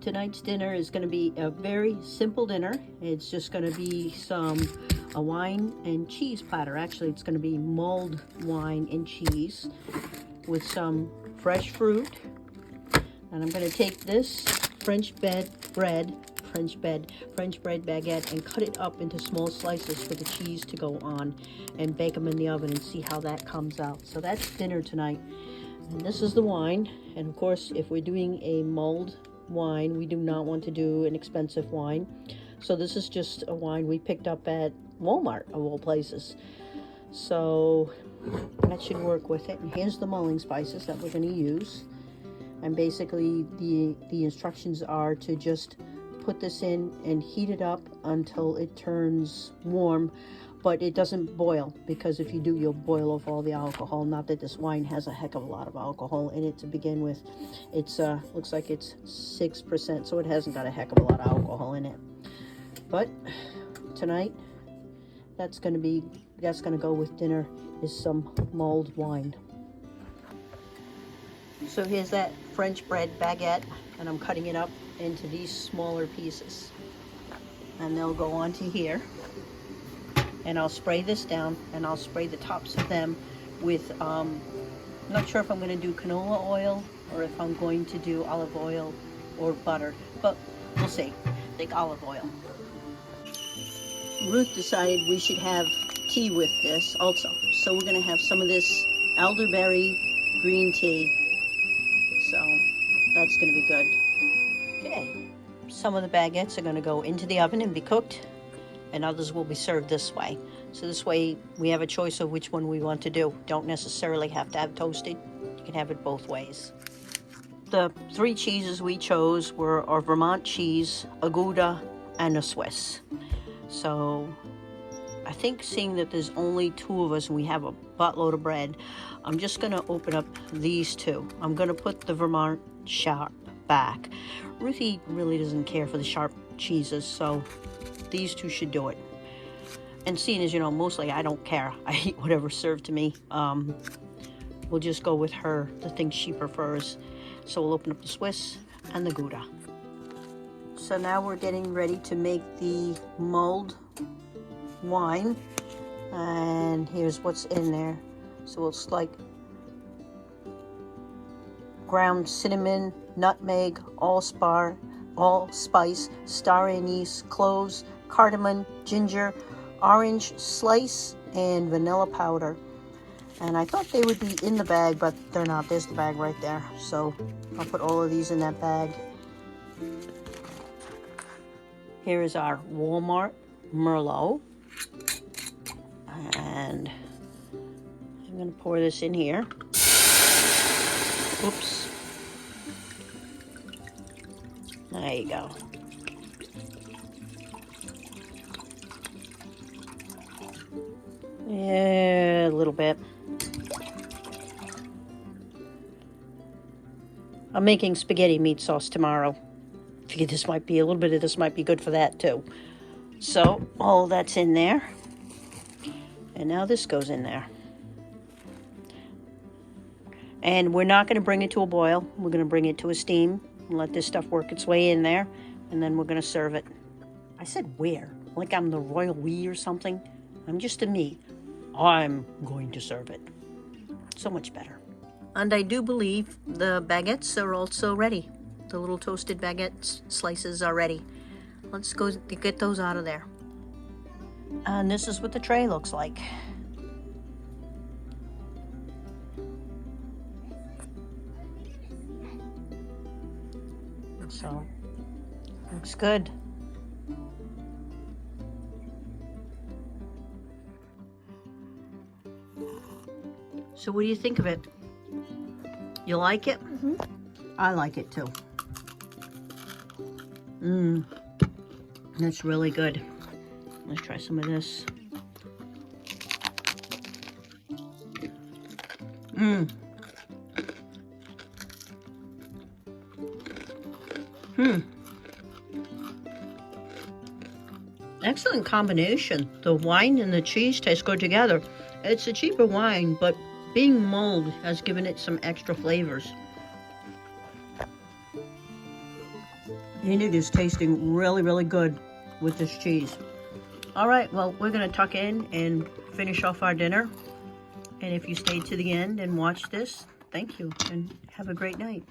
Tonight's dinner is going to be a very simple dinner. It's just going to be a wine and cheese platter. Actually, it's going to be mulled wine and cheese with some fresh fruit. And I'm going to take this French bread baguette and cut it up into small slices for the cheese to go on and bake them in the oven and see how that comes out. So that's dinner tonight. And this is the wine. And of course, if we're doing a mulled wine, we do not want to do an expensive wine. So this is just a wine we picked up at Walmart, of all places. So that should work with it. And here's the mulling spices that we're going to use. And basically the instructions are to just put this in and heat it up until it turns warm, but it doesn't boil, because if you do, you'll boil off all the alcohol. Not that this wine has a heck of a lot of alcohol in it to begin with. It's looks like it's 6%, so it hasn't got a heck of a lot of alcohol in it. But tonight, that's gonna go with dinner, is some mulled wine. So here's that French bread baguette, and I'm cutting it up into these smaller pieces, and they'll go onto here. And I'll spray this down, and I'll spray the tops of them with, I'm not sure if I'm going to do canola oil or if I'm going to do olive oil or butter, but we'll see. I think olive oil. Ruth decided we should have tea with this also. So we're going to have some of this elderberry green tea. So that's going to be good. Okay. Some of the baguettes are going to go into the oven and be cooked, and others will be served this way. So this way we have a choice of which one we want to do. Don't necessarily have to have toasted. You can have it both ways. The 3 cheeses we chose were a Vermont cheese, a Gouda, and a Swiss. So I think, seeing that there's only 2 of us and we have a buttload of bread, I'm just going to open up these 2. I'm going to put the Vermont sharp back. Ruthie really doesn't care for the sharp cheeses, so these 2 should do it. And seeing as, mostly I don't care. I eat whatever's served to me. We'll just go with her, the things she prefers. So we'll open up the Swiss and the Gouda. So now we're getting ready to make the mulled wine. And here's what's in there. So it's like ground cinnamon, nutmeg, allspice, star anise, cloves, cardamom, ginger, orange slice, and vanilla powder. And I thought they would be in the bag, but they're not. There's the bag right there. So I'll put all of these in that bag. Here is our Walmart Merlot. And I'm going to pour this in here. Oops. There you go. Yeah, a little bit. I'm making spaghetti meat sauce tomorrow. Figured a little bit of this might be good for that too. So all that's in there. And now this goes in there. And we're not going to bring it to a boil. We're going to bring it to a steam and let this stuff work its way in there. And then we're going to serve it. I said where? Like I'm the royal we or something? I'm just a me. I'm going to serve it. So much better. And I do believe the baguettes are also ready. The little toasted baguette slices are ready. Let's go get those out of there. And this is what the tray looks like. So, looks good. So what do you think of it? You like it? Mm-hmm. I like it too. That's really good. Let's try some of this. Excellent combination. The wine and the cheese taste good together. It's a cheaper wine, but being mulled has given it some extra flavors. And it is tasting really, really good with this cheese. All right, well, we're gonna tuck in and finish off our dinner. And if you stayed to the end and watched this, thank you, and have a great night.